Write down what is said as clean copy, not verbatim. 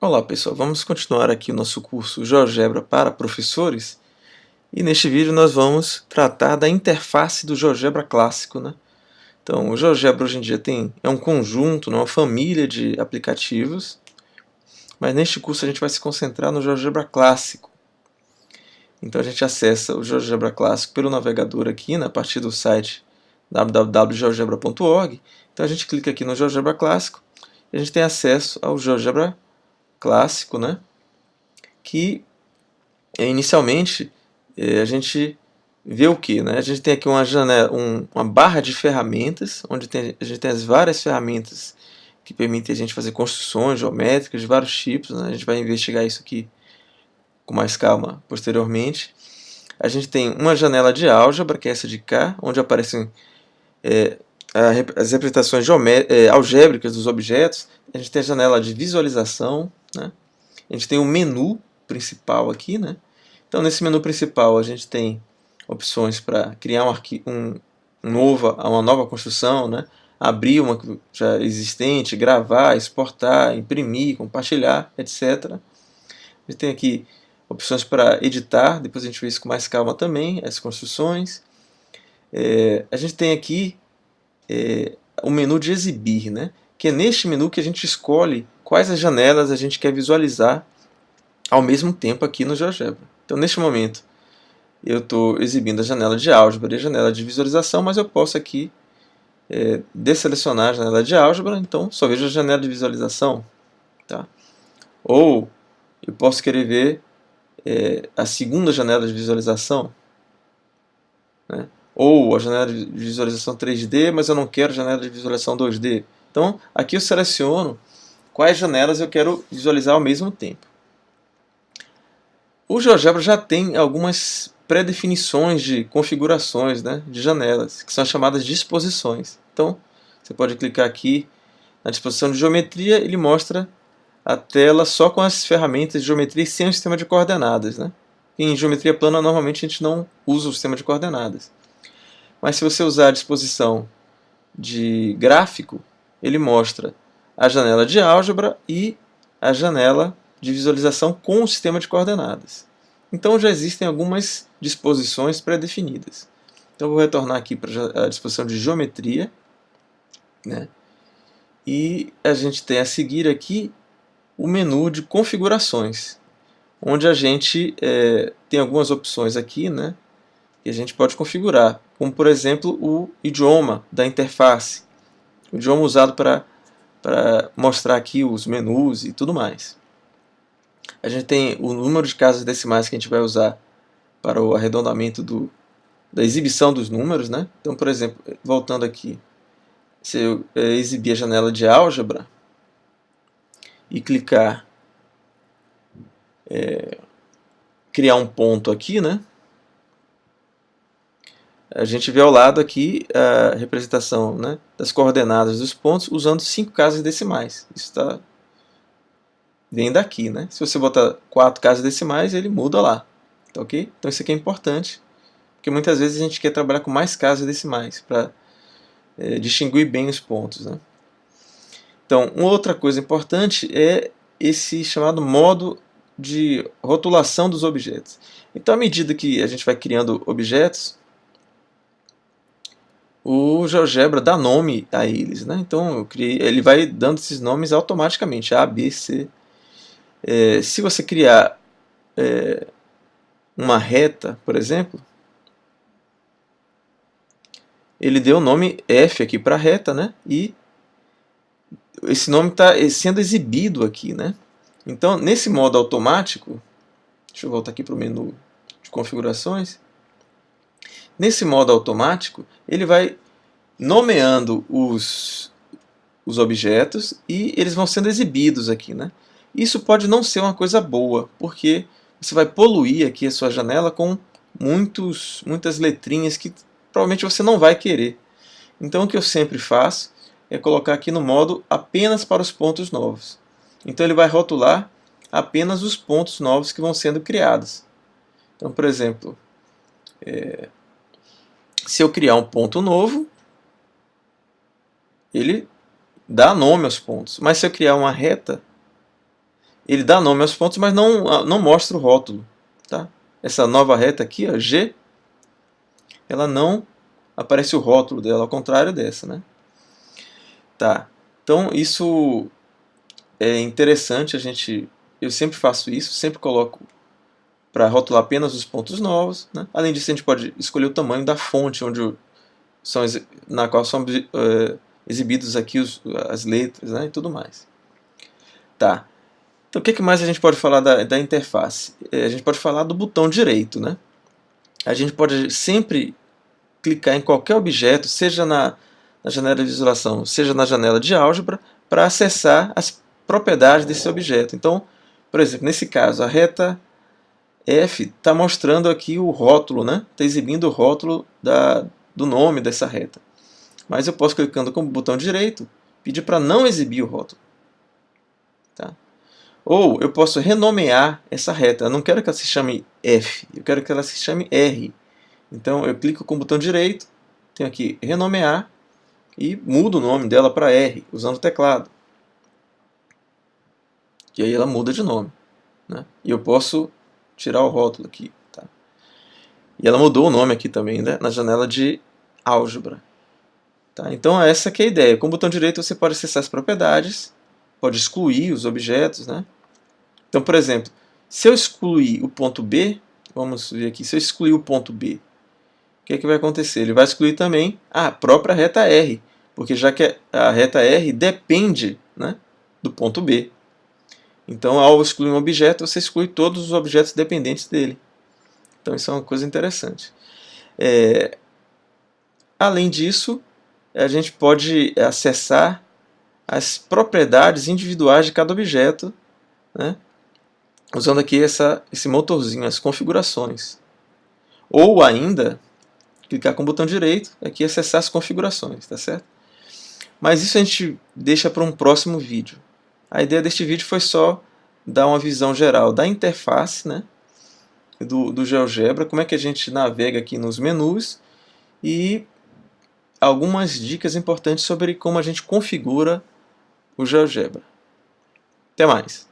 Olá pessoal, vamos continuar aqui o nosso curso GeoGebra para professores e neste vídeo nós vamos tratar da interface do GeoGebra clássico, né? Então, o GeoGebra hoje em dia é um conjunto, uma família de aplicativos, mas neste curso a gente vai se concentrar no GeoGebra clássico. Então a gente acessa o GeoGebra clássico pelo navegador aqui, né, a partir do site www.geogebra.org. Então a gente clica aqui no GeoGebra clássico e a gente tem acesso ao GeoGebra clássico, né? Que inicialmente a gente vê o que, né? A gente tem aqui uma janela, uma barra de ferramentas, onde a gente tem as várias ferramentas que permitem a gente fazer construções geométricas de vários tipos, né? A gente vai investigar isso aqui com mais calma posteriormente. A gente tem uma janela de álgebra, que é essa de cá, onde aparecem é, as representações algébricas dos objetos. A gente tem a janela de visualização, né? A gente tem o menu principal aqui, né? Então, nesse menu principal, a gente tem opções para criar uma nova construção, né? Abrir uma já existente, gravar, exportar, imprimir, compartilhar, etc. A gente tem aqui opções para editar, depois a gente vê isso com mais calma também, as construções. A gente tem aqui o menu de exibir, né? Que é neste menu que a gente escolhe quais as janelas a gente quer visualizar ao mesmo tempo aqui no GeoGebra. Então, neste momento, eu estou exibindo a janela de álgebra e a janela de visualização, mas eu posso aqui desselecionar a janela de álgebra, então só vejo a janela de visualização. Tá? Ou eu posso querer ver a segunda janela de visualização, né? Ou a janela de visualização 3D, mas eu não quero a janela de visualização 2D. Então, aqui eu seleciono quais janelas eu quero visualizar ao mesmo tempo. O GeoGebra já tem algumas pré-definições de configurações, né, de janelas, que são chamadas disposições. Então, você pode clicar aqui na disposição de geometria, ele mostra a tela só com as ferramentas de geometria e sem o sistema de coordenadas, né? Em geometria plana, normalmente a gente não usa o sistema de coordenadas. Mas se você usar a disposição de gráfico, ele mostra a janela de álgebra e a janela de visualização com o sistema de coordenadas. Então já existem algumas disposições pré-definidas. Então vou retornar aqui para a disposição de geometria, né? E a gente tem a seguir aqui o menu de configurações, onde a gente tem algumas opções aqui, né? Que a gente pode configurar, como por exemplo o idioma da interface, o idioma usado para mostrar aqui os menus e tudo mais. A gente tem o número de casas decimais que a gente vai usar para o arredondamento da exibição dos números, né? Então, por exemplo, voltando aqui, se eu exibir a janela de álgebra e clicar criar um ponto aqui, né? A gente vê ao lado aqui a representação, né, das coordenadas dos pontos usando 5 casas decimais. Isso vem daqui, né? Se você botar 4 casas decimais, ele muda lá. Tá ok? Então isso aqui é importante, porque muitas vezes a gente quer trabalhar com mais casas decimais para distinguir bem os pontos, né? Então, uma outra coisa importante é esse chamado modo de rotulação dos objetos. Então, à medida que a gente vai criando objetos, o GeoGebra dá nome a eles, né? Então ele vai dando esses nomes automaticamente, A, B, C. Se você criar uma reta, por exemplo, ele deu o nome F aqui para a reta, né? E esse nome está sendo exibido aqui, né? Então, nesse modo automático, deixa eu voltar aqui para o menu de configurações. Nesse modo automático, ele vai nomeando os objetos e eles vão sendo exibidos aqui, né? Isso pode não ser uma coisa boa, porque você vai poluir aqui a sua janela com muitas letrinhas que provavelmente você não vai querer. Então o que eu sempre faço é colocar aqui no modo apenas para os pontos novos. Então ele vai rotular apenas os pontos novos que vão sendo criados. Então, por exemplo, se eu criar um ponto novo, ele dá nome aos pontos. Mas se eu criar uma reta, ele dá nome aos pontos, mas não mostra o rótulo. Tá? Essa nova reta aqui, ó, G, ela não aparece o rótulo dela, ao contrário dessa. Né? Tá. Então isso é interessante, eu sempre faço isso, sempre coloco para rotular apenas os pontos novos. Né? Além disso, a gente pode escolher o tamanho da fonte na qual são exibidos aqui as letras, né? E tudo mais. Tá. Então, o que mais a gente pode falar da interface? A gente pode falar do botão direito. Né? A gente pode sempre clicar em qualquer objeto, seja na janela de visualização, seja na janela de álgebra, para acessar as propriedades desse objeto. Então, por exemplo, nesse caso, a reta F está mostrando aqui o rótulo, né? Está exibindo o rótulo do nome dessa reta. Mas eu posso, clicando com o botão direito, pedir para não exibir o rótulo. Tá? Ou eu posso renomear essa reta. Eu não quero que ela se chame F, eu quero que ela se chame R. Então eu clico com o botão direito, tenho aqui renomear e mudo o nome dela para R, usando o teclado. E aí ela muda de nome. Né? E eu posso tirar o rótulo aqui. Tá? E ela mudou o nome aqui também, né? Na janela de álgebra. Tá? Então essa que é a ideia. Com o botão direito você pode acessar as propriedades, pode excluir os objetos. Né? Então, por exemplo, se eu excluir o ponto B, vamos ver aqui, se eu excluir o ponto B, o que é que vai acontecer? Ele vai excluir também a própria reta R, porque já que a reta R depende, né, do ponto B. Então, ao excluir um objeto, você exclui todos os objetos dependentes dele. Então, isso é uma coisa interessante. Além disso, a gente pode acessar as propriedades individuais de cada objeto, né, usando aqui esse motorzinho, as configurações. Ou ainda, clicar com o botão direito, aqui acessar as configurações, tá certo? Mas isso a gente deixa para um próximo vídeo. A ideia deste vídeo foi só dar uma visão geral da interface, né, do GeoGebra, como é que a gente navega aqui nos menus e algumas dicas importantes sobre como a gente configura o GeoGebra. Até mais!